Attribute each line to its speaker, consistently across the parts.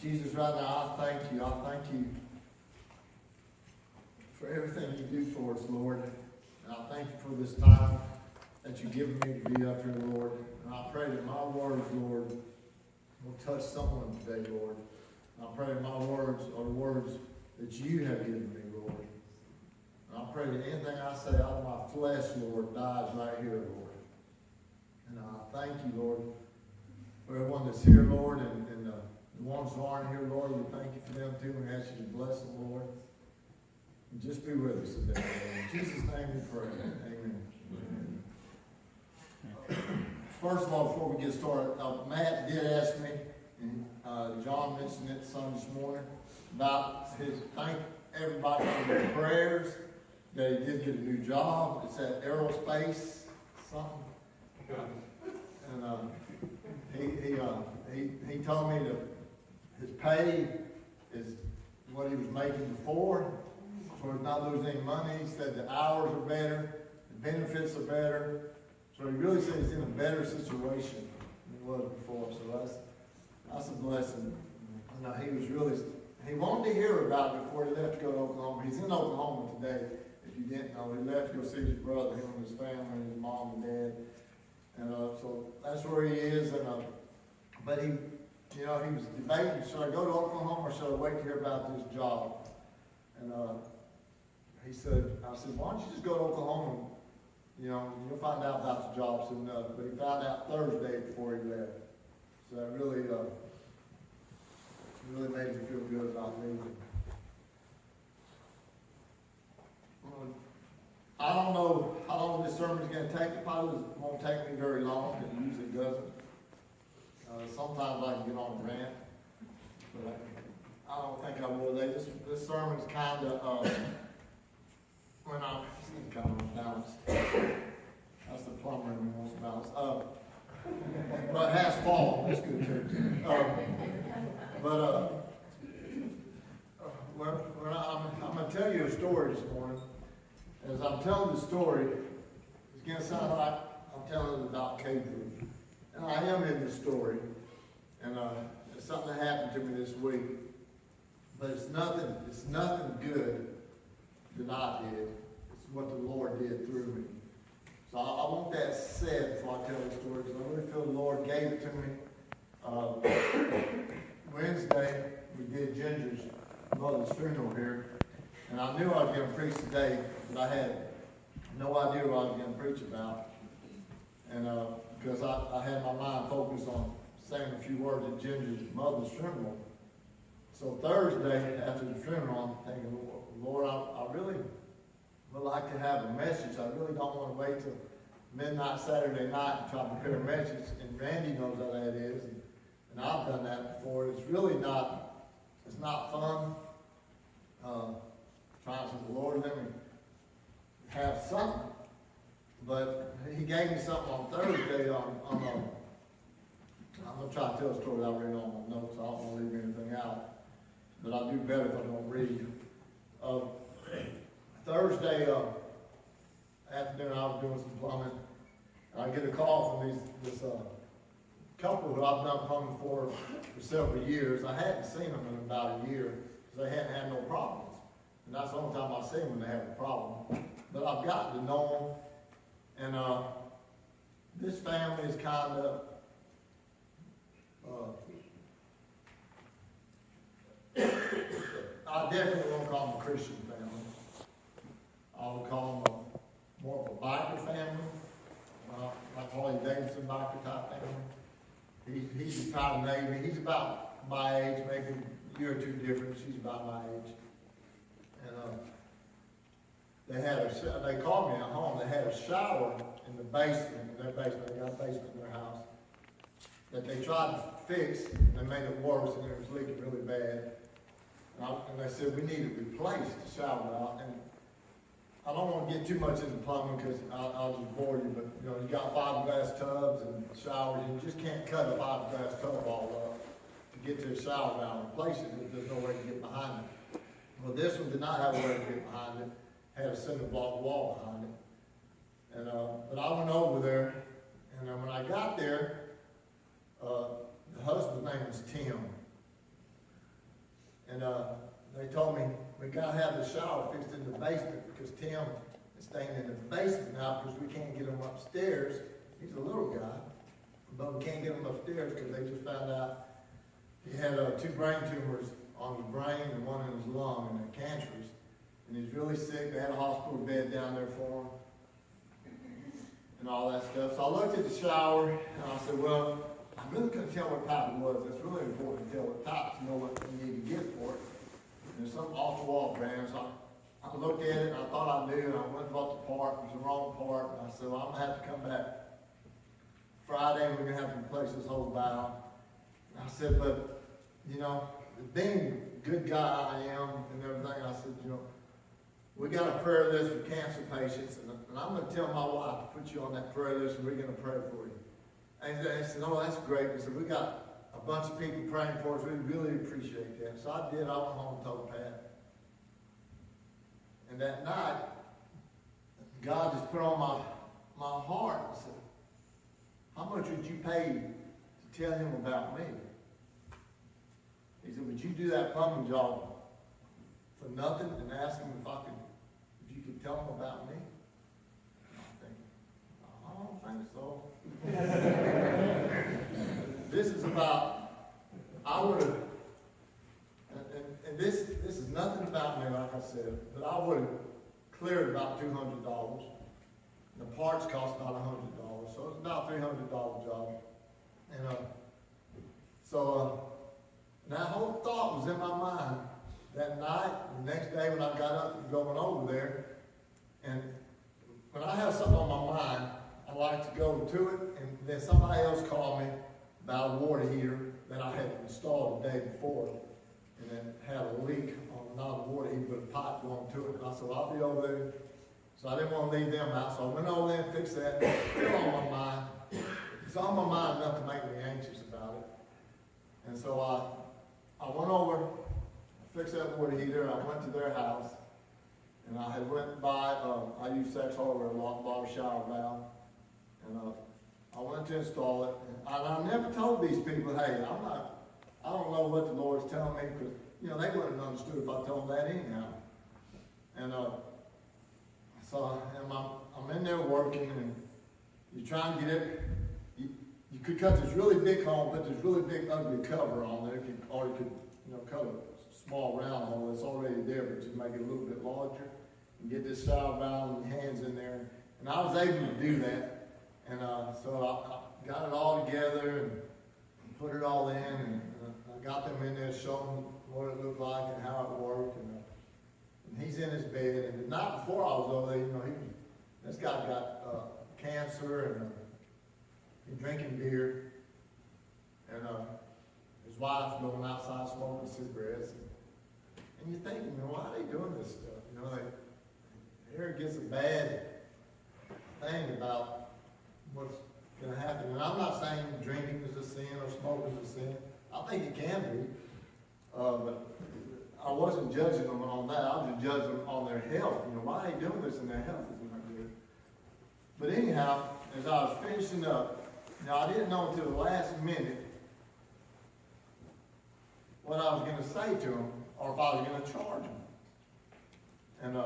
Speaker 1: Jesus, right now, I thank you. I thank you for everything you do for us, Lord. And I thank you for this time that you've given me to be up here, Lord. And I pray that my words, Lord, will touch someone today, Lord. And I pray that my words are words that you have given me, Lord. And I pray that anything I say out of my flesh, Lord, dies right here, Lord. And I thank you, Lord, for everyone that's here, Lord, and the ones who aren't here, Lord, we thank you for them too, and ask you to bless them, Lord. And just be with us today, Lord. In Jesus' name we pray. Amen. First of all, before we get started, Matt did ask me, and John mentioned it some this morning, about his thank everybody for their prayers, that he did get a new job. It's at aerospace something. And he told me that his pay is what he was making before, so he's not losing any money. He said the hours are better, the benefits are better. So he really said he's in a better situation than he was before. So that's a blessing. He wanted to hear about it before he left to go to Oklahoma. He's in Oklahoma today, if you didn't know. He left to go see his brother, him and his family, and his mom and dad. And so that's where he is. But he was debating, should I go to Oklahoma or should I wait to hear about this job? And I said, why don't you just go to Oklahoma? You'll find out about the job soon enough. But he found out Thursday before he left. So that really made me feel good about leaving. I don't know how long this sermon is going to take. It probably won't take me very long. It usually doesn't. Sometimes I can get on a rant, but I don't think I will today. This sermon is kind of unbalanced. That's the plumber who wants to balance. But it has fallen. That's good too. I'm going to tell you a story this morning. As I'm telling the story, it's going to sound like I'm telling it about K-Group. And I am in this story. And it's something that happened to me this week. But it's nothing good that I did. It's what the Lord did through me. So I want that said before I tell the story, because I really feel the Lord gave it to me. Wednesday, we did Ginger's mother's funeral here. And I knew I was going to preach today, but I had no idea what I was going to preach about. And because I had my mind focused on saying a few words at Ginger's mother's funeral. So Thursday, after the funeral, I'm thinking, Lord, I really would like to have a message. I really don't want to wait till midnight Saturday night and try to prepare a message. And Randy knows how that is. And I've done that before. It's really not fun. Trying to say, Lord, let me have something. But he gave me something on Thursday I'm going to try to tell a story that I read on my notes. I don't want to leave anything out. But I'll do better if I don't read. Thursday afternoon, I was doing some plumbing. And I get a call from this couple who I've done plumbing for several years. I hadn't seen them in about a year because they hadn't had no problems. And that's the only time I see them when they have a problem. But I've gotten to know them. And this family is kind of, I definitely won't call them a Christian family. I would call them more of a biker family, like Harley Davidson biker type family. He's retired Navy. He's about my age, maybe a year or two different. She's about my age. And they called me at home. They had a shower in the basement, in their basement. They got a basement in their house that they tried to fix. They made it worse, and it was leaking really bad. And they said, we need it replaced, the shower out. And I don't want to get too much into plumbing because I'll just bore you, but you got fiberglass tubs and showers, and you just can't cut a fiberglass tub all up to get to a shower now and replace it. There's no way to get behind it. Well, this one did not have a way to get behind it. Had a cinder block wall behind it. And but I went over there, and when I got there, the husband's name was Tim. And they told me we gotta have the shower fixed in the basement because Tim is staying in the basement now because we can't get him upstairs. He's a little guy, but we can't get him upstairs because they just found out he had 2 brain tumors on his brain and 1 in his lung, and they're cancerous. And he's really sick. They had a hospital bed down there for him and all that stuff. So I looked at the shower and I said, well, I really couldn't tell what type it was. It's really important to tell what type to know what you need to get for it. And there's some off-the-wall brands. I looked at it and I thought I knew, and I went and bought the part. It was the wrong part. And I said, well, I'm going to have to come back Friday and we're going to have to replace this whole valve. And I said, but, you know, being the good guy I am and everything, I said, you know, we got a prayer list for cancer patients, and I'm going to tell my wife to put you on that prayer list, and we're going to pray for you. And he said, oh, that's great. He said, we got a bunch of people praying for us. We really appreciate that. So I did. I went home and told Pat. And that night, God just put on my heart and said, how much would you pay to tell him about me? He said, would you do that plumbing job for nothing and ask him if you could tell him about me? And I'm thinking, I don't think so. This is about, I would have, and this is nothing about me, like I said, but I would have cleared about $200. The parts cost about $100, so it's about a $300 job. And that whole thought was in my mind that night, the next day when I got up and going over there. And when I have something on my mind, I like to go to it, and then somebody else called me about a water heater that I had installed the day before, and then had a leak on not a water heater, but a pipe going to it. And I said, well, I'll be over there. So I didn't want to leave them out, so I went over there and fixed that. Still on my mind. It's on my mind enough to make me anxious about it. And so I went over, fixed that water heater. I went to their house, and I had went by. I use Sex Harbor a lot, bought a shower valve, and I went to install it. And I never told these people, hey, I don't know what the Lord's telling me, because they wouldn't have understood if I told them that anyhow. And so I'm in there working, and you're trying to get it. You could cut this really big hole, put this really big ugly cover on there, or you could cut a small round hole that's already there, but just make it a little bit larger, and get this shower valve and your hands in there. And I was able to do that, and so I got it all together and put it all in, and I got them in there, showing them what it looked like and how it worked. And he's in his bed, and the night before I was over there, this guy got cancer, and he's drinking beer, and his wife's going outside smoking cigarettes, and you're thinking, why are they doing this stuff? Here it gets a bad thing about what's going to happen. And I'm not saying drinking is a sin or smoking is a sin. I think it can be, but I wasn't judging them on that. I was just judging them on their health. Why are they doing this and their health is not good? But anyhow, as I was finishing up, I didn't know until the last minute what I was going to say to them or if I was going to charge them. And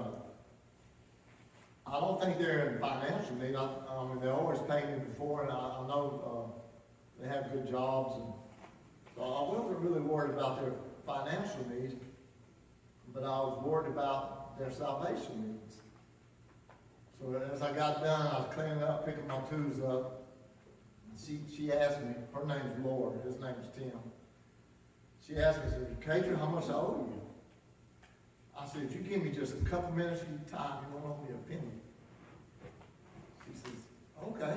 Speaker 1: I don't think they're in financial need. They always paid me before, and I know they have good jobs. And so I wasn't really worried about their financial needs, but I was worried about their salvation needs. So as I got done, I was cleaning up, picking my tools up. She asked me, her name's Laura, his name's Tim. She asked me, said, Cater, how much I owe you? I said, if you give me just a couple minutes of your time, you won't owe me a penny. She says, okay.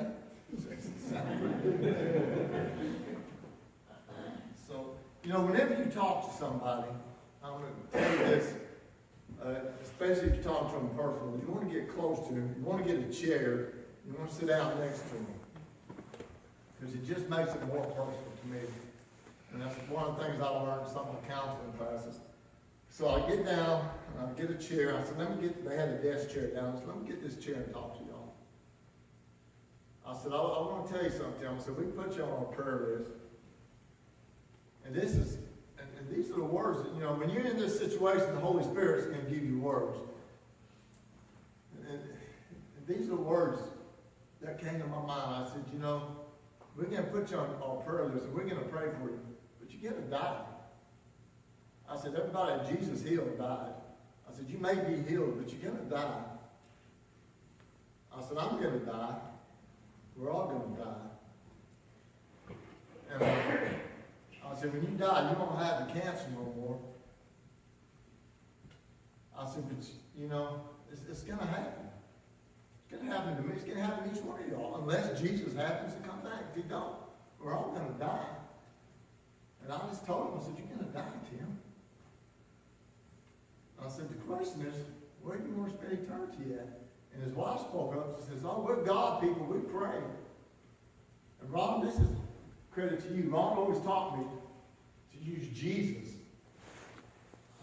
Speaker 1: So, whenever you talk to somebody, I'm going to tell you this, especially if you're talking to them personally, you want to get close to them, you want to get a chair, you want to sit down next to them. Because it just makes it more personal to me. And that's one of the things I learned in some of the counseling classes. So I get down, and I get a chair. I said, they had a desk chair down. I said, let me get this chair and talk to y'all. I said, I want to tell you something. I said, we put you on a prayer list. And And these are the words that, when you're in this situation, the Holy Spirit's going to give you words. And these are the words that came to my mind. I said, we're going to put you on our prayer list, and we're going to pray for you. But you're going to die. I said, everybody that Jesus healed died. I said, you may be healed, but you're going to die. I said, I'm going to die. We're all going to die. And I said, when you die, you won't have the cancer no more. I said, but it's going to happen. It's going to happen to me. It's going to happen to each one of y'all, unless Jesus happens to come back. If he don't, we're all going to die. And I just told him, I said, you're going to die, Tim. I said, the question is, where do you want to spend eternity at? And his wife spoke up. She says, oh, we're God people. We pray. And Ron, this is credit to you. Ron always taught me to use Jesus.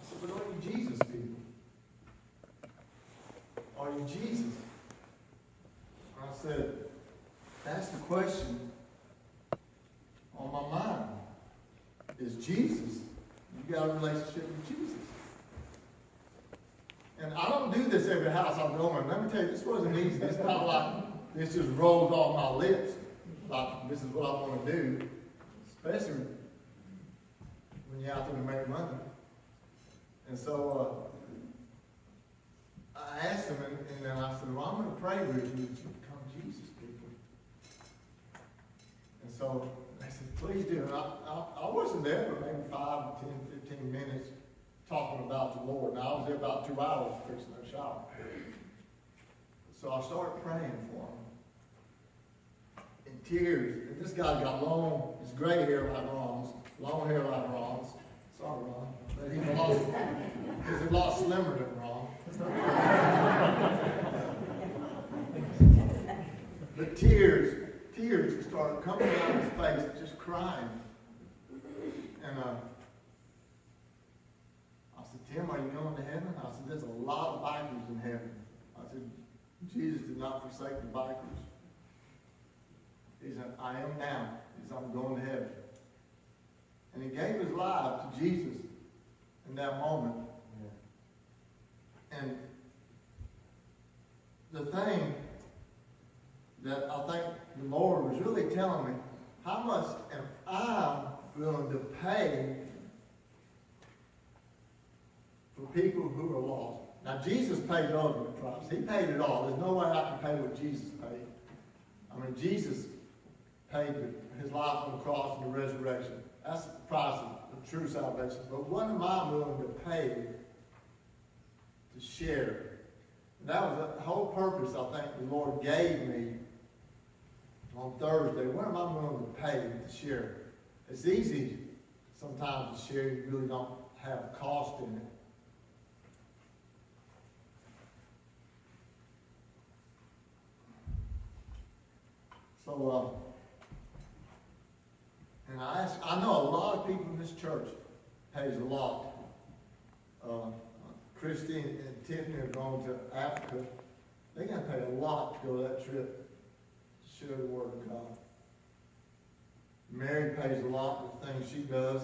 Speaker 1: I said, but are you Jesus people? Are you Jesus? And I said, that's the question on my mind. Is Jesus. You got a relationship with Jesus. And I don't do this every house I go in. Let me tell you, this wasn't easy. It's not like this just rolled off my lips. Like, this is what I want to do. Especially when you're out there to make money. And so I asked him, and then I said, well, I'm going to pray with you that you become Jesus people. And so I said, please do. And I wasn't there for maybe 5, 10, 15 minutes talking about the Lord. Now, I was there about 2 hours fixing a shower. So I started praying for him. In tears. And this guy got long, his gray hair like Ron's, long hair like Ron's. Sorry, Ron. But he's a lot slimmer than Ron. But tears started coming out of his face, just crying. And I said, Tim, are you going to heaven? I said, there's a lot of bikers in heaven. I said, Jesus did not forsake the bikers. He said, I am now. He said, I'm going to heaven. And he gave his life to Jesus in that moment. Yeah. And the thing that I think the Lord was really telling me, how much am I willing to pay for people who are lost? Now, Jesus paid the ultimate price. He paid it all. There's no way I can pay what Jesus paid. I mean, Jesus paid his life on the cross and the resurrection. That's the price of true salvation. But what am I willing to pay to share? And that was the whole purpose, I think, the Lord gave me on Thursday. What am I willing to pay to share? It's easy sometimes to share. You really don't have a cost in it. So, and I know a lot of people in this church pays a lot. Christy and Tiffany are going to Africa. They're going to pay a lot to go that trip to share the Word of God. Mary pays a lot for the things she does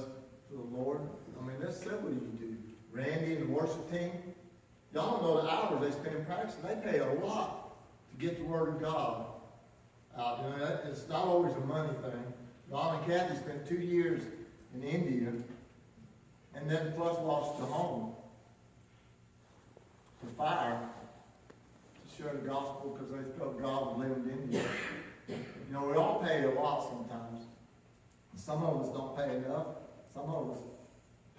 Speaker 1: for the Lord. I mean, that's several you do. Randy and the worship team, y'all don't know the hours they spend practicing. They pay a lot to get the Word of God out. It's not always a money thing. Ron and Kathy spent 2 years in India, and then plus lost the home to fire to share the gospel because they felt God was living in India. We all pay a lot sometimes. Some of us don't pay enough. Some of us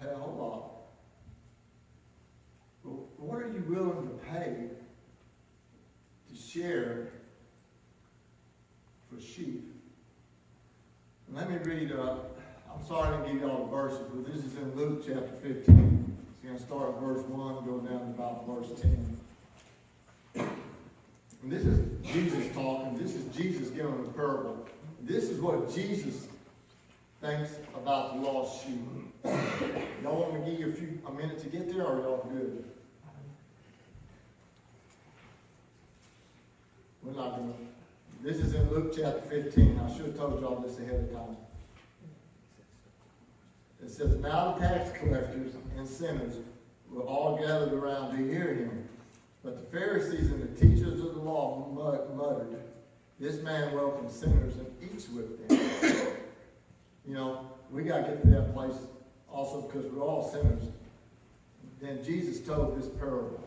Speaker 1: pay a whole lot. But what are you willing to pay to share for sheep? And let me read, I'm sorry to give you all the verses, but this is in Luke chapter 15. It's going to start at verse 1, go down to about verse 10. And this is Jesus talking. This is Jesus giving a parable. This is what Jesus thinks about the lost sheep. Y'all want me to give you a minute to get there, or are y'all good? We're not doing it. This is in Luke chapter 15. I should have told y'all this ahead of time. It says, now the tax collectors and sinners were all gathered around to hear him. But the Pharisees and the teachers of the law muttered, this man welcomes sinners and eats with them. You know, we got to get to that place also because we're all sinners. Then Jesus told this parable.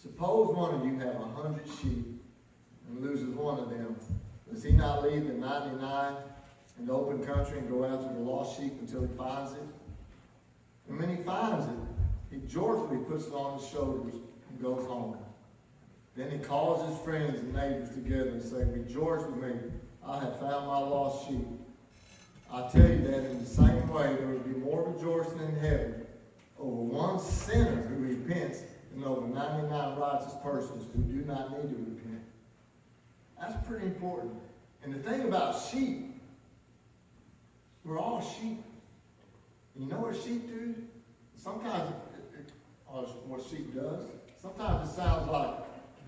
Speaker 1: Suppose one of you have 100 sheep and loses one of them. Does he not leave the 99 in the open country and go after the lost sheep until he finds it? And when he finds it, he joyfully puts it on his shoulders and goes home. Then he calls his friends and neighbors together and says, rejoice with me, I have found my lost sheep. I tell you that in the same way there will be more rejoicing in heaven over one sinner who repents than over 99 righteous persons who do not need to repent. That's pretty important. And the thing about sheep, we're all sheep. And you know what sheep do? Sometimes, or what sheep does, sometimes it sounds like,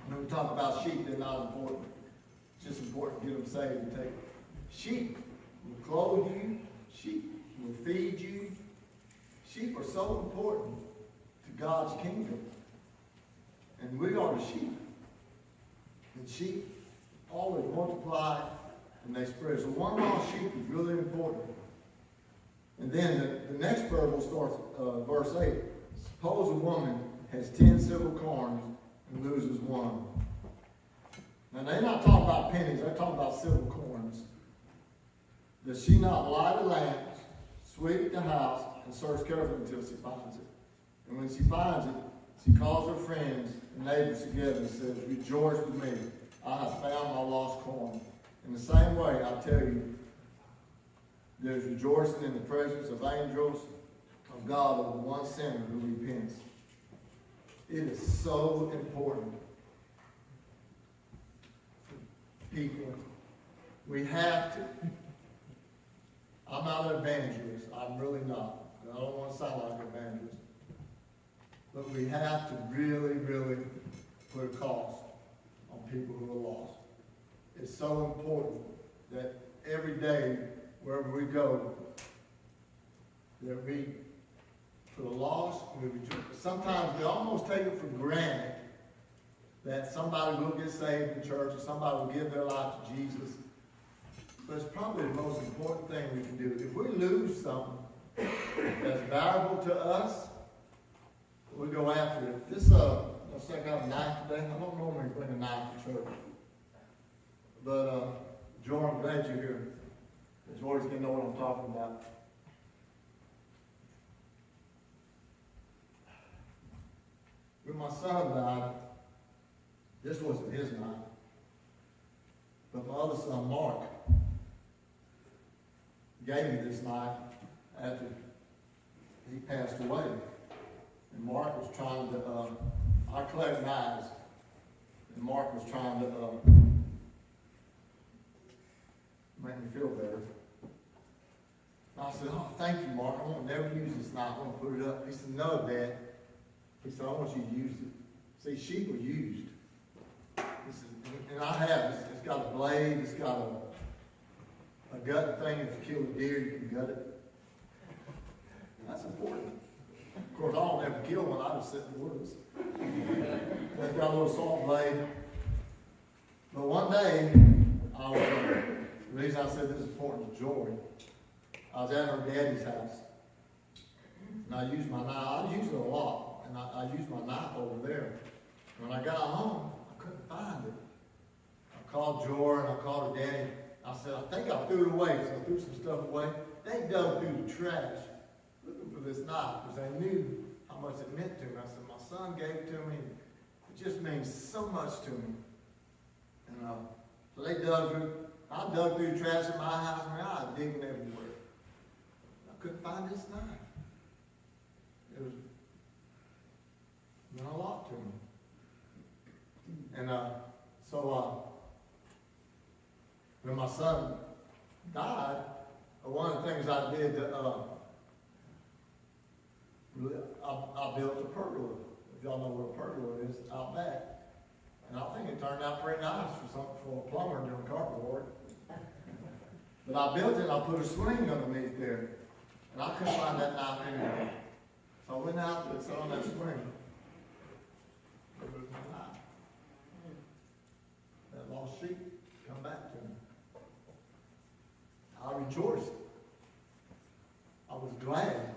Speaker 1: when we talk about sheep, they're not important. It's just important to get them saved and take. Sheep will clothe you. Sheep will feed you. Sheep are so important to God's kingdom. And we are the sheep. And sheep always multiply and they spread. So one lost sheep is really important. And then the next parable starts, verse 8. Suppose a woman has 10 silver coins and loses one. Now they're not talking about pennies, they're talking about silver coins. Does she not light a lamp, sweep the house, and search carefully until she finds it? And when she finds it, she calls her friends and neighbors together and says, rejoice with me, I have found my lost coin. In the same way, I tell you, there's rejoicing in the presence of angels of God over one sinner who repents. It is so important. People, we have to. I'm not an evangelist. I'm really not. I don't want to sound like an evangelist. But we have to really, really put a cost on people who are lost. It's so important that every day, wherever we go, that we for the lost, sometimes we almost take it for granted that somebody will get saved in church or somebody will give their life to Jesus. But it's probably the most important thing we can do. If we lose something that's valuable to us, we go after it. Let's take out a knife today. I don't normally bring a knife to church. But, Joe, I'm glad you're here. George's going to know what I'm talking about. When my son died, this wasn't his knife. But my other son, Mark, gave me this knife after he passed away. And Mark was trying to, I collect knives, and Mark was trying to make me feel better. And I said, oh, thank you, Mark. I won't never use this knife. I want to put it up. He said, no, Dad. He said, I want you to use it. See, sheep are used. He said, and I have. It's got a blade. It's got a gut thing. If you kill a deer, you can gut it. That's important. Of course, I don't ever kill one. I just sit in the woods. It's got a little saw blade. But one day, the reason I said this is important to Joy, I was at her daddy's house. And I used my knife. I use it a lot. And I used my knife over there. When I got home, I couldn't find it. I called Joy and I called her daddy. I said, I think I threw it away. So I threw some stuff away. They dug through the trash looking for this knife because they knew how much it meant to me. I said, my son gave it to me. It just means so much to me. And so they dug through. I dug through the trash in my house, and I was digging everywhere. I couldn't find this knife. It was meant a lot to me. And so when my son died, one of the things I did, I built a pergola. If y'all know what a pergola is, out back. And I think it turned out pretty nice for a plumber doing carpet work. But I built it and I put a swing underneath there. And I couldn't find that knife anywhere. So I went out to on that spring. There was my knife. That lost sheep come back to me. I rejoiced. I was glad to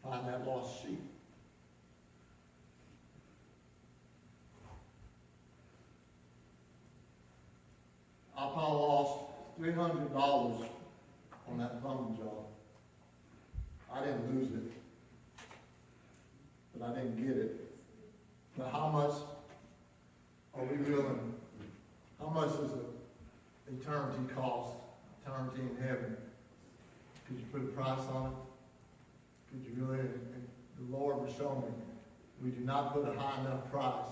Speaker 1: find that lost sheep. I probably lost $300 on that plumbing job. I didn't lose it, but I didn't get it. But how much are we willing? How much does eternity cost? Eternity in heaven. Could you put a price on it? Could you really? And the Lord will show me. We do not put a high enough price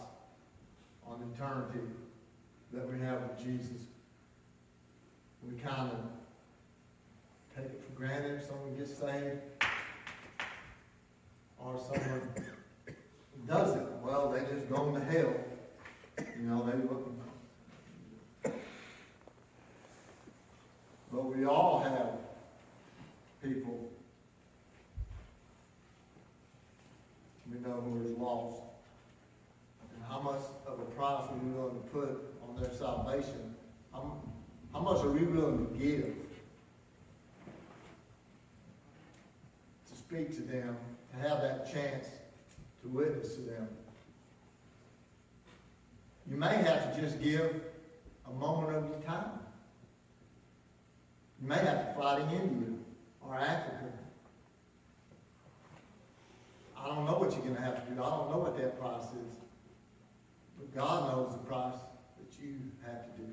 Speaker 1: on eternity that we have with Jesus. We kind of take it for granted if someone gets saved or someone doesn't. Well, they just go to hell. You know, they wouldn't. But we all have people we know who is lost. And how much of a price are we willing to put on their salvation? How much are we willing to give to speak to them, to have that chance to witness to them? You may have to just give a moment of your time. You may have to fly to India or Africa. I don't know what you're going to have to do. I don't know what that price is. But God knows the price that you have to do.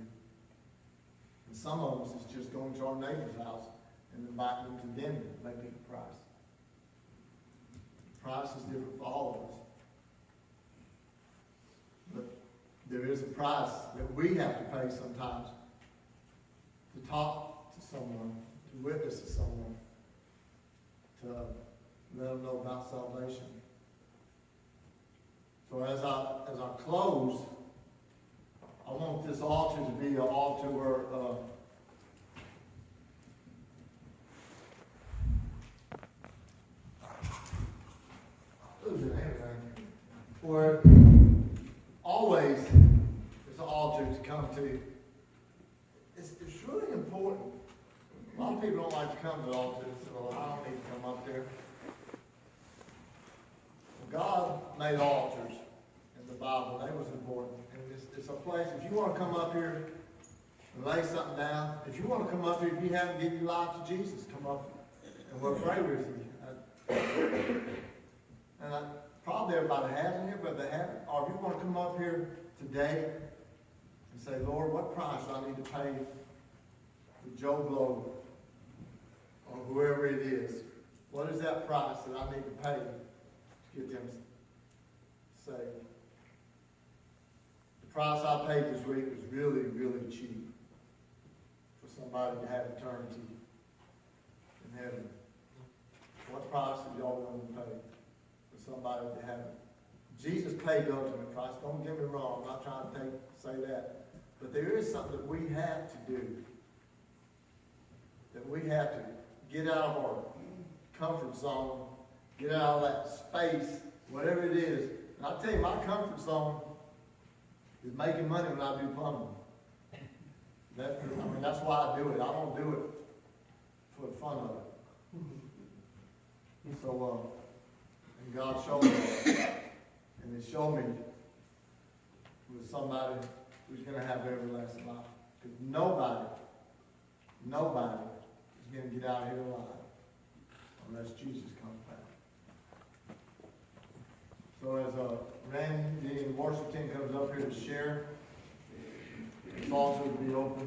Speaker 1: And some of us is just going to our neighbor's house and inviting them to dinner, making the price. The price is different for all of us. But there is a price that we have to pay sometimes to talk to someone, to witness to someone, to let them know about salvation. So as I close, I want this altar to be an altar where where always there's an altar to come to. It's really important. A lot of people don't like to come to the altar, so I don't need to come up there. God made altars in the Bible. That was important. And it's a place, if you want to come up here and lay something down, if you want to come up here, if you haven't given your life to Jesus, come up and we'll pray with you. And probably everybody has in here, but they haven't. Or if you want to come up here today and say, Lord, what price do I need to pay for Joe Blow or whoever it is? What is that price that I need to pay to get them saved? The price I paid this week was really, really cheap for somebody to have eternity in heaven. What price did y'all want to pay for somebody to have it? Jesus paid the ultimate price. Don't get me wrong. I'm not trying to say that. But there is something that we have to do. That we have to get out of our comfort zone, get out of that space, whatever it is. And I tell you, my comfort zone is making money when I do plumbing. That's why I do it. I don't do it for the fun of it. So, and God showed me, and He showed me with somebody who's going to have everlasting life. Because nobody is going to get out of here alive unless Jesus comes back. So as Randy and the worship team comes up here to share, this altar will be open.